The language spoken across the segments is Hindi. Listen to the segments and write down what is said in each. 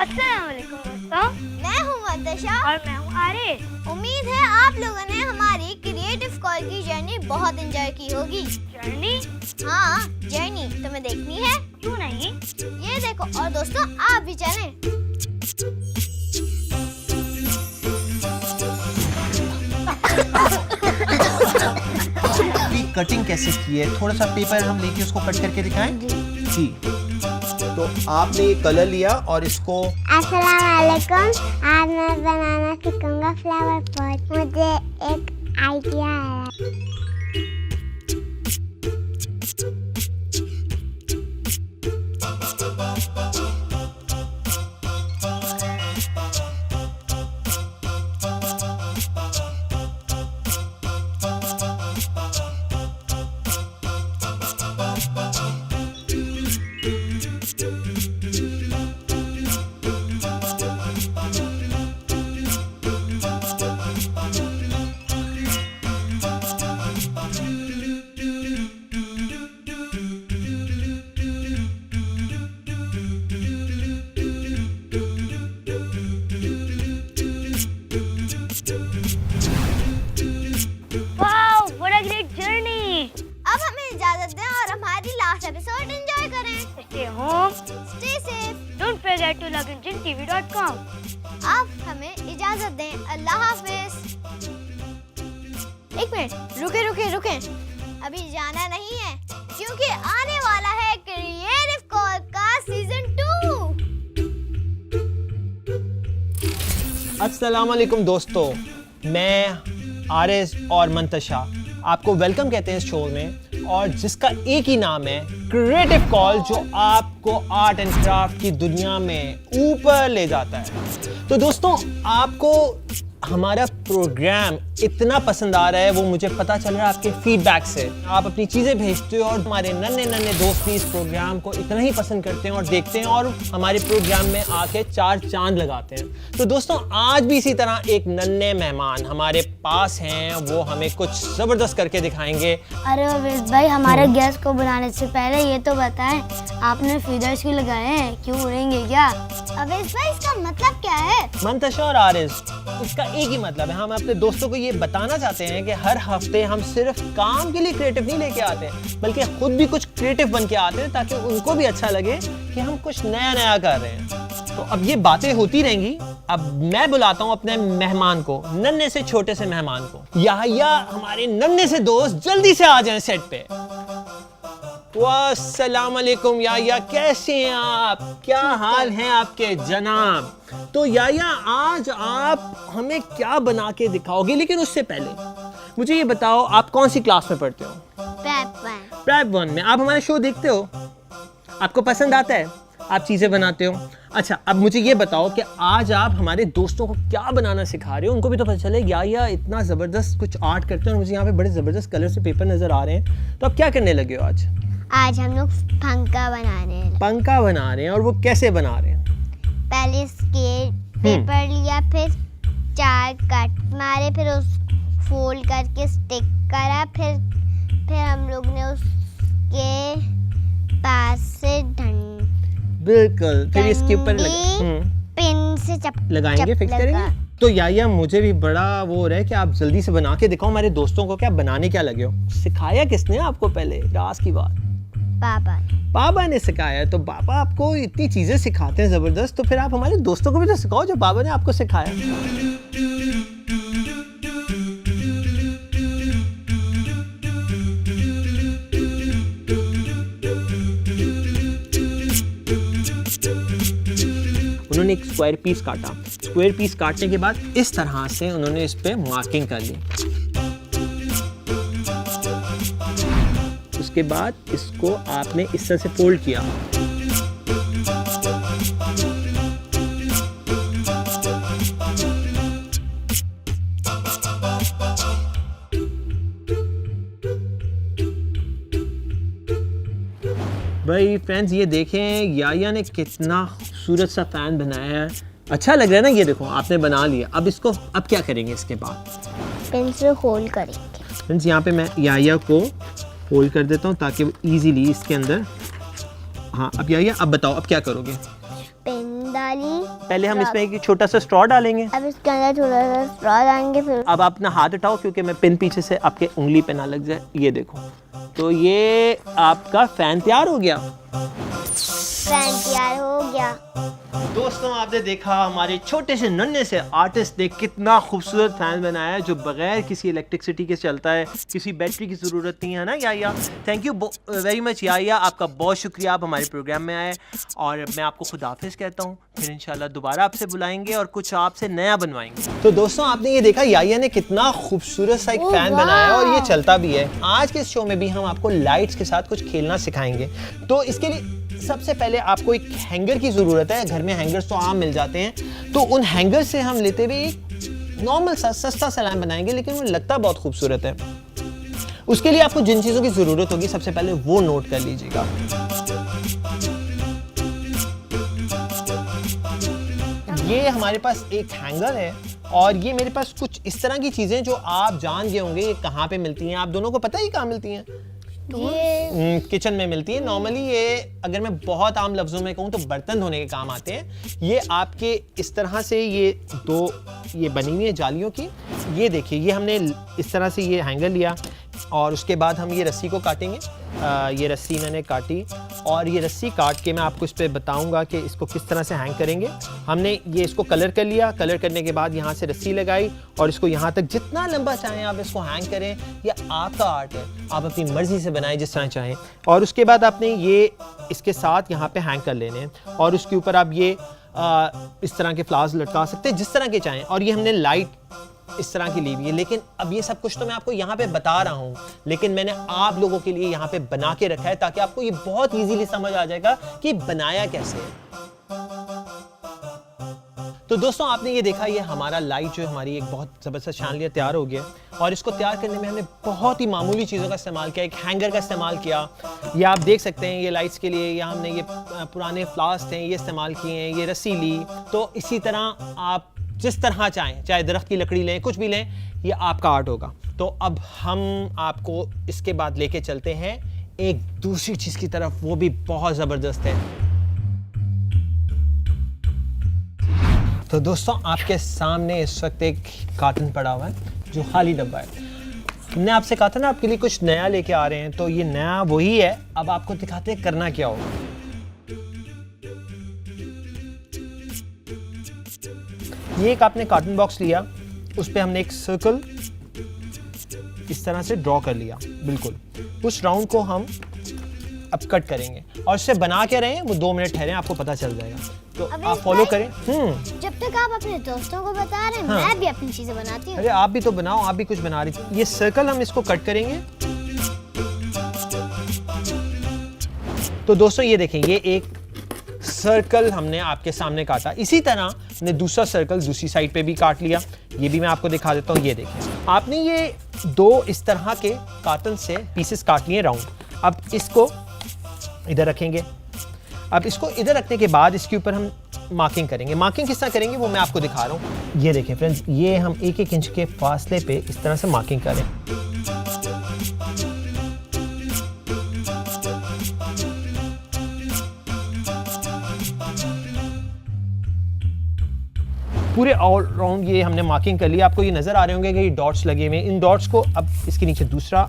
अस्सलाम वालेकुम दोस्तों, मैं हूँ मंतशा और मैं हूँ आरिस। उम्मीद है आप लोगों ने हमारी क्रिएटिव कॉल की जर्नी बहुत एंजॉय की होगी। जर्नी? हाँ, जर्नी तुम्हें देखनी है? क्यों नहीं? ये देखो, और दोस्तों आप भी चलें। कटिंग कैसे की है, थोड़ा सा पेपर हम लेके उसको कट करके दिखाएं जी। तो आपने ये कलर लिया और इसको अस्सलाम वालेकुम। आज मैं बनाना सीखूंगा फ्लावर पॉट। मुझे एक आइडिया आया। Wow, what a great journey. अब हमें इजाजत दें और हमारी लास्ट एपिसोड एंजॉय करें। Stay home, stay safe. Don't forget to log in jintv.com। अब हमें इजाजत दें। अल्लाह हाफिज। एक मिनट, रुके। अभी जाना नहीं है, क्योंकि आने वाला है क्रिएटिव कॉल का सीजन 2। अस्सलाम वालेकुम दोस्तों, मैं आरिस और मंतशा आपको वेलकम कहते हैं इस शो में, और जिसका एक ही नाम है क्रिएटिव कॉल, जो आपको आर्ट एंड क्राफ्ट की दुनिया में ऊपर ले जाता है। तो दोस्तों, आपको हमारा प्रोग्राम इतना पसंद आ रहा है, वो मुझे पता चल रहा है आपके फीडबैक से। आप अपनी चीज़ें भेजते हो और हमारे नन्हे दोस्त भी इस प्रोग्राम को इतना ही पसंद करते हैं और देखते हैं और हमारे प्रोग्राम में आके 4 चांद लगाते हैं। तो दोस्तों, आज भी इसी तरह एक नन्हे मेहमान हमारे पास हैं, वो हमें कुछ ज़बरदस्त करके दिखाएंगे। अरे अवेश भाई, हमारे गैस को बनाने से पहले ये तो बताएं, आपने फीडर्स क्यों लगाए हैं? क्यों उड़ेंगे क्या? अवेश भाई, इसका मतलब क्या है? मंतशा और आरिस, इसका एक ही मतलब है, हम अपने दोस्तों को ये बताना चाहते हैं कि हर हफ्ते हम सिर्फ काम के लिए क्रिएटिव नहीं लेके आते हैं, बल्कि खुद भी कुछ क्रिएटिव बन के आते हैं, ताकि उनको भी अच्छा लगे कि हम कुछ नया कर रहे हैं। तो अब ये बातें होती रहेंगी। अब मैं बुलाता हूँ अपने मेहमान को, नन्हे से छोटे से मेहमान को। याहिया, हमारे नन्हे से दोस्त, जल्दी से आ जाएं सेट पे। अस्सलाम वालेकुम याहिया, कैसे हैं आप? क्या हाल हैं आपके जनाब? तो याहिया, आज आप हमें क्या बना के दिखाओगे? लेकिन उससे पहले मुझे ये बताओ, आप कौन सी क्लास में पढ़ते हो? प्रेप 1 में। आप हमारे शो देखते हो? आपको पसंद आता है? आप चीज़ें बनाते हो? अच्छा, अब मुझे ये बताओ कि आज आप हमारे दोस्तों को क्या बनाना सिखा रहे हो? उनको भी तो पता चले याहिया इतना ज़बरदस्त कुछ आर्ट करते हैं, और मुझे यहाँ पे बड़े ज़बरदस्त कलर से पेपर नज़र आ रहे हैं। तो आप क्या करने लगे हो आज? आज हम लोग पंखा बना रहे हैं। और वो कैसे बना रहे हैं? पहले स्केच पेपर लिया, फिर 4 कट मारे, फिर उस फोल्ड करके स्टिक करा, फिर हम लोग ने उसके पास से बिल्कुल, फिर इसके ऊपर पिन से लगाएंगे, फिक्स करेंगे। तो याहिया, मुझे भी बड़ा वो हो रहा है कि आप जल्दी से बना के दिखाओ हमारे दोस्तों को। क्या बनाने क्या लगे हो? सिखाया किसने आपको? पहले राज की बात। पापा ने सिखाया। तो पापा आपको इतनी चीजें सिखाते हैं जबरदस्त, तो फिर आप हमारे दोस्तों को भी तो सिखाओ जो पापा ने आपको सिखाया। उन्होंने एक स्क्वायर पीस काटा। स्क्वायर पीस काटने के बाद इस तरह से उन्होंने इस पे मार्किंग कर ली। उसके बाद इसको आपने इस तरह से फोल्ड किया। भाई फ्रेंड्स, ये देखें याहिया ने कितना खूबसूरत सा फैन बनाया है। अच्छा लग रहा है ना? ये देखो, आपने बना लिया। अब इसको अब क्या करेंगे? इसके बाद पेन से होल्ड करेंगे। फ्रेंड्स, यहाँ पे मैं याहिया को होल्ड कर देता हूँ ताकि वो इजीली इसके अंदर। हाँ, अब याहिया, अब बताओ अब क्या करोगे? पेन डाली। पहले हम इसमें एक छोटा सा स्ट्रॉ डालेंगे। अब इसके अंदर थोड़ा सा स्ट्रॉ डालेंगे। फिर अब आप अपना हाथ उठाओ क्योंकि मैं पिन पीछे से आपके उंगली पे ना लग जाए। ये देखो, तो ये आपका फैन तैयार हो गया। फैन तैयार हो गया। दोस्तों, आपने देखा हमारे छोटे से नन्हे से आर्टिस्ट ने कितना खूबसूरत फैन बनाया है जो बगैर किसी इलेक्ट्रिसिटी के चलता है, किसी बैटरी की ज़रूरत नहीं है ना याया। थैंक यू वेरी मच याया, आपका बहुत शुक्रिया, आप हमारे प्रोग्राम में आए और मैं आपको खुद हाफिज़ कहता हूँ। फिर इंशाल्लाह दोबारा आपसे बुलाएंगे और कुछ आपसे नया बनवाएंगे। तो दोस्तों, आपने ये देखा याया ने कितना खूबसूरत सा एक फैन बनाया और ये चलता भी है। आज के शो में भी हम आपको लाइट्स के साथ कुछ खेलना सिखाएंगे। तो इसके लिए सबसे पहले आपको एक हैंगर की ज़रूरत है। घर में हैंगर्स तो आम मिल जाते हैं, तो उन हैंगर से हम लेते हुए एक नॉर्मल सा सस्ता सा लैम्प बनाएंगे, लेकिन वो लगता बहुत खूबसूरत है। उसके लिए आपको जिन चीज़ों की ज़रूरत होगी सबसे पहले वो नोट कर लीजिएगा। ये हमारे पास एक हैंगर है और ये मेरे पास कुछ इस तरह की चीज़ें जो आप जान गए होंगे ये कहाँ पे मिलती हैं। आप दोनों को पता ही कहाँ मिलती हैं? ये किचन में मिलती है। नॉर्मली ये, अगर मैं बहुत आम लफ्जों में कहूँ तो बर्तन धोने के काम आते हैं। ये आपके इस तरह से ये दो ये बनी हुई है जालियों की। ये देखिए, ये हमने इस तरह से ये हैंगर लिया और उसके बाद हम ये रस्सी को काटेंगे। ये रस्सी मैंने काटी और ये रस्सी काट के मैं आपको इस पर बताऊंगा कि इसको किस तरह से हैंग करेंगे। हमने ये इसको कलर कर लिया। कलर करने के बाद यहाँ से रस्सी लगाई और इसको यहाँ तक जितना लंबा चाहें आप इसको हैंग करें। ये आपका आर्ट है, आप अपनी मर्जी से बनाएं जिस तरह चाहें। और उसके बाद आपने ये इसके साथ यहाँ पे हैंग कर लेने हैं और उसके ऊपर आप ये इस तरह के फ्लावर्स लटका सकते हैं जिस तरह के चाहें। और ये हमने लाइट इस तरह की ली हुई है। लेकिन अब ये सब कुछ तो मैं आपको यहाँ पे बता रहा हूँ, लेकिन मैंने आप लोगों के लिए यहाँ पे बना के रखा है ताकि आपको ये बहुत इजीली समझ आ जाएगा कि बनाया कैसे है। तो दोस्तों, आपने ये देखा, ये हमारा लाइट जो हमारी एक बहुत ज़बरदस्त शानदार तैयार हो गया और इसको तैयार करने में हमने बहुत ही मामूली चीज़ों का इस्तेमाल किया। एक हैंगर का इस्तेमाल किया। ये आप देख सकते हैं, ये लाइट्स के लिए यहाँ हमने ये पुराने फ्लावर्स थे ये इस्तेमाल किए हैं। ये रस्सी ली। तो इसी तरह आप जिस तरह चाहें, चाहे दरख्त की लकड़ी लें, कुछ भी लें, ये आपका आर्ट होगा। तो अब हम आपको इसके बाद लेके चलते हैं एक दूसरी चीज़ की तरफ, वो भी बहुत ज़बरदस्त है। तो दोस्तों, आपके सामने इस वक्त एक कार्टन पड़ा हुआ है जो खाली डब्बा है। हमने आपसे कहा था ना आपके लिए कुछ नया लेके आ रहे हैं, तो ये नया वही है। अब आपको दिखाते हैं करना क्या होगा। ये एक आपने कार्टन बॉक्स लिया, उस पे हमने एक सर्कल इस तरह से ड्रॉ कर लिया। बिल्कुल उस राउंड को हम अब कट करेंगे और इससे बना के रहे हैं वो 2 मिनट ठहरे, आपको पता चल जाएगा। तो आप फॉलो करें। जब तक आप अपने दोस्तों को बता रहे हैं, हाँ। मैं भी अपनी चीजें बनाती हूँ। अरे आप भी तो बनाओ, आप भी कुछ बना रही थी। ये सर्कल हम इसको कट करेंगे। तो दोस्तों, ये देखें, ये एक सर्कल हमने आपके सामने काटा। इसी तरह हमने दूसरा सर्कल दूसरी साइड पे भी काट लिया। ये भी मैं आपको दिखा देता हूँ। ये देखें, आपने ये 2 इस तरह के कार्टन से पीसेस काट लिए राउंड। अब इसको इधर रखेंगे। अब इसको इधर रखने के बाद इसके ऊपर हम मार्किंग करेंगे। मार्किंग किस तरह करेंगे वो मैं आपको दिखा रहा हूँ। ये देखें फ्रेंड्स, ये हम 1-1 इंच के फासले पे इस तरह से मार्किंग करें। पूरे ऑल राउंड ये हमने मार्किंग कर लिया। आपको ये नज़र आ रहे होंगे कि ये डॉट्स लगे हुए हैं। इन डॉट्स को अब इसके नीचे दूसरा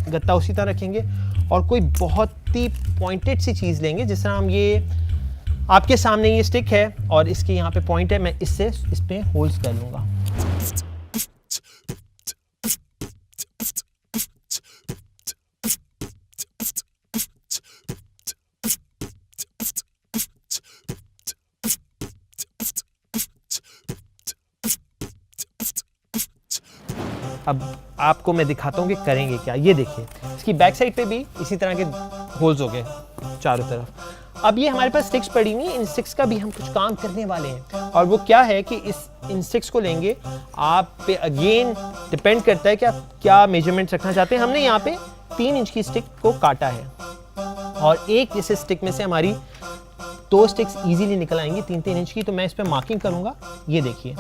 गत्ता उसी तरह रखेंगे और कोई बहुत ही पॉइंटेड सी चीज़ लेंगे। जिस तरह हम ये आपके सामने ये स्टिक है और इसके यहाँ पे पॉइंट है, मैं इससे इस पे होल्स कर लूँगा। अब आपको मैं दिखाता हूँ कि करेंगे क्या। ये देखिए, इसकी बैक साइड पे भी इसी तरह के होल्स हो गए चारों तरफ। अब ये हमारे पास स्टिक्स पड़ी हुई हैं, इन स्टिक्स का भी हम कुछ काम करने वाले हैं। और वो क्या है कि इन स्टिक्स को लेंगे, आप पे अगेन डिपेंड करता है कि आप क्या मेजरमेंट रखना चाहते हैं। हमने यहाँ पे 3 इंच की स्टिक को काटा है और एक जैसे स्टिक में से हमारी 2 स्टिक्स इजीली निकल आएंगी 3-3 इंच की। तो मैं इस पे मार्किंग करूँगा। ये देखिए,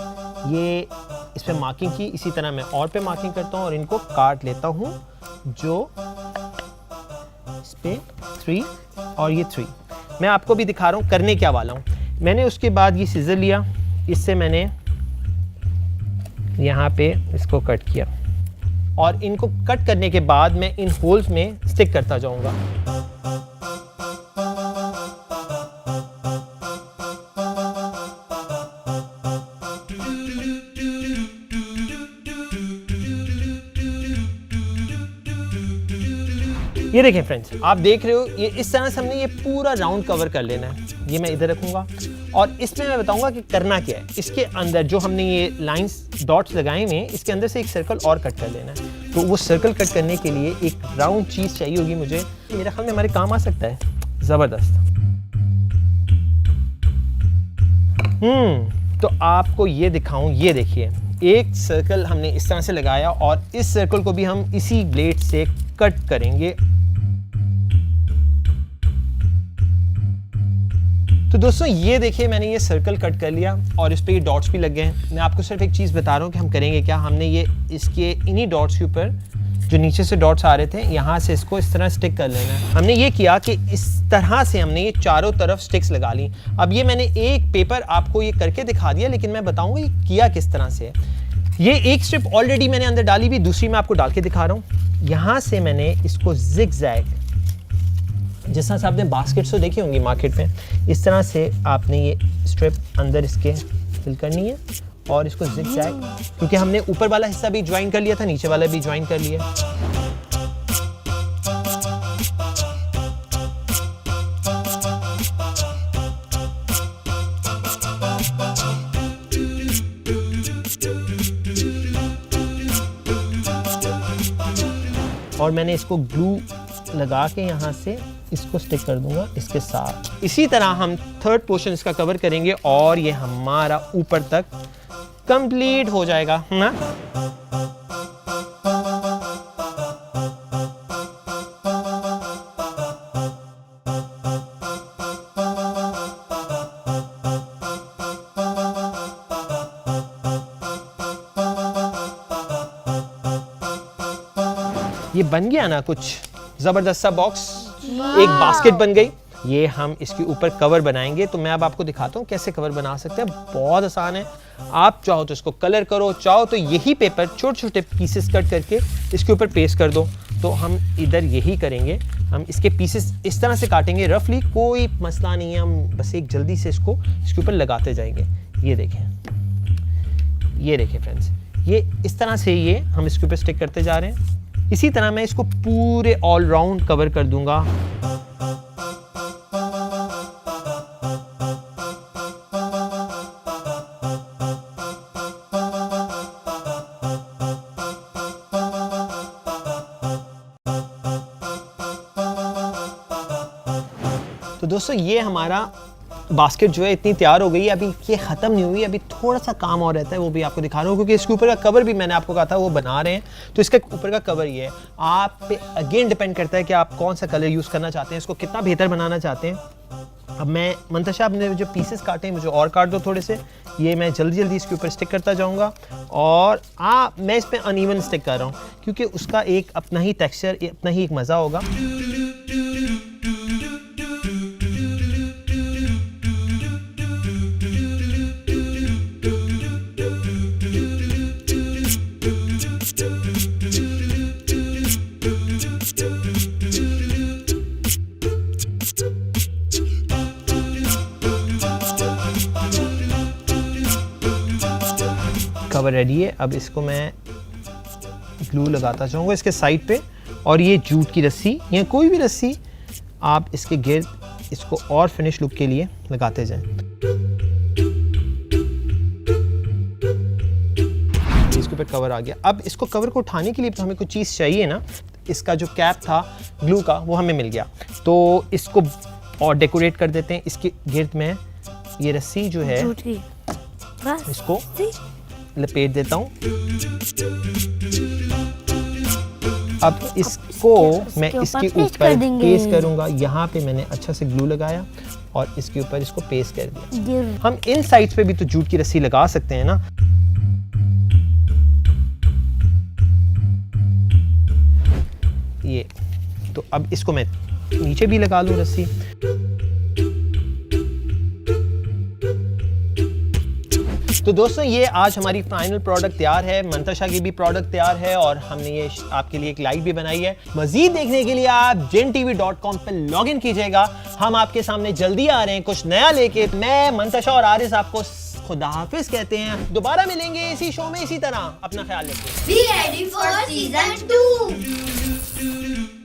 ये इस पे मार्किंग की, इसी तरह मैं और पे मार्किंग करता हूँ और इनको काट लेता हूँ। जो इस पे 3 और ये 3 मैं आपको भी दिखा रहा हूँ करने क्या वाला हूँ। मैंने उसके बाद ये सीजर लिया, इससे मैंने यहाँ पे इसको कट किया और इनको कट करने के बाद मैं इन होल्स में स्टिक करता जाऊंगा। ये देखें फ्रेंड्स, आप देख रहे हो ये इस तरह से हमने ये पूरा राउंड कवर कर लेना है। ये मैं इधर रखूंगा और इसमें मैं बताऊंगा कि करना क्या है। इसके अंदर जो हमने ये लाइंस डॉट्स लगाए हुए हैं, इसके अंदर से एक सर्कल और कट कर लेना है। तो वो सर्कल कट करने के लिए एक राउंड चीज़ चाहिए होगी मुझे, मेरे ख्याल में हमारे काम आ सकता है। ज़बरदस्त। तो आपको ये दिखाऊं, ये देखिए एक सर्कल हमने इस तरह से लगाया और इस सर्कल को भी हम इसी ब्लेड से कट करेंगे। तो दोस्तों ये देखिए मैंने ये सर्कल कट कर लिया और इस पे ये डॉट्स भी लग गए हैं। मैं आपको सिर्फ एक चीज़ बता रहा हूँ कि हम करेंगे क्या। हमने ये इसके इन्हीं डॉट्स के ऊपर जो नीचे से डॉट्स आ रहे थे, यहाँ से इसको इस तरह स्टिक कर लेना है। हमने ये किया कि इस तरह से हमने ये चारों तरफ स्टिक्स लगा ली। अब ये मैंने एक पेपर आपको ये करके दिखा दिया, लेकिन मैं बताऊँगा ये किया किस तरह से। ये एक स्ट्रिप ऑलरेडी मैंने अंदर डाली भी, दूसरी मैं आपको डाल के दिखा रहा हूँ। यहाँ से मैंने इसको जिग-जैग, जिस तरह से आपने बास्केट्स तो देखी होंगी मार्केट में, इस तरह से आपने ये स्ट्रिप अंदर इसके फिल करनी है और इसको जिग-जैग, क्योंकि हमने ऊपर वाला हिस्सा भी ज्वाइन कर लिया था, नीचे वाला भी ज्वाइन कर लिया। और मैंने इसको ग्लू लगा के यहाँ से इसको स्टिक कर दूंगा इसके साथ। इसी तरह हम थर्ड पोर्शन इसका कवर करेंगे और ये हमारा ऊपर तक कंप्लीट हो जाएगा ना। ये बन गया ना कुछ जबरदस्त सा बॉक्स, एक बास्केट बन गई। ये हम इसके ऊपर कवर बनाएंगे। तो मैं अब आपको दिखाता हूँ कैसे कवर बना सकते हैं। बहुत आसान है। आप चाहो तो इसको कलर करो, चाहो तो यही पेपर छोटे छोटे पीसेस कट करके इसके ऊपर पेस्ट कर दो। तो हम इधर यही करेंगे, हम इसके पीसेस इस तरह से काटेंगे रफली, कोई मसला नहीं है। हम बस एक जल्दी से इसको इसके ऊपर लगाते जाएंगे। ये देखें, ये देखें फ्रेंड्स, ये इस तरह से ये हम इसके ऊपर स्टिक करते जा रहे हैं। इसी तरह मैं इसको पूरे ऑल राउंड कवर कर दूंगा। तो दोस्तों ये हमारा बास्केट जो है इतनी तैयार हो गई है। अभी ये ख़त्म नहीं हुई, अभी थोड़ा सा काम और रहता है, वो भी आपको दिखा रहा हूँ, क्योंकि इसके ऊपर का कवर भी मैंने आपको कहा था वो बना रहे हैं। तो इसके ऊपर का कवर ये है, आप पे अगेन डिपेंड करता है कि आप कौन सा कलर यूज़ करना चाहते हैं, इसको कितना बेहतर बनाना चाहते हैं। अब मैं मंतशा अपने जो पीसेस काटे हैं मुझे और काट दो थोड़े से। ये मैं जल्दी जल्दी इसके ऊपर स्टिक करता जाऊँगा और मैं इस पर अनइवन स्टिक कर रहा हूँ, क्योंकि उसका एक अपना ही टेक्स्चर, अपना ही एक मज़ा होगा। कवर रेडी है। अब इसको मैं ग्लू लगाता जाऊंगा इसके साइड पे, और ये जूट की रस्सी या कोई भी रस्सी आप इसके गिर्द इसको और फिनिश लुक के लिए लगाते जाएं। इसके ऊपर कवर आ गया। अब इसको कवर को उठाने के लिए तो हमें कुछ चीज़ चाहिए ना। इसका जो कैप था ग्लू का वो हमें मिल गया, तो इसको और डेकोरेट कर देते हैं। इसके गिर्द में ये रस्सी जो है इसको लपेट देता हूँ। अब इसको मैं इसके ऊपर पेस्ट करूंगा। यहाँ पे मैंने अच्छा से ग्लू लगाया और इसके ऊपर इसको पेस्ट कर दिया। हम इन साइड्स पे भी तो जूट की रस्सी लगा सकते हैं ना। ये तो अब इसको मैं नीचे भी लगा लूँ रस्सी। तो दोस्तों ये आज हमारी फाइनल प्रोडक्ट तैयार है, मंतशा की भी प्रोडक्ट तैयार है और हमने ये आपके लिए एक लाइट भी बनाई है। मजीद देखने के लिए आप jintv.com पे लॉग इन कीजिएगा। हम आपके सामने जल्दी आ रहे हैं कुछ नया लेके। मैं मंतशा और आरिस आपको खुदा हाफिज कहते हैं। दोबारा मिलेंगे इसी शो में इसी तरह। अपना ख्याल रखिए। Be ready for season 2.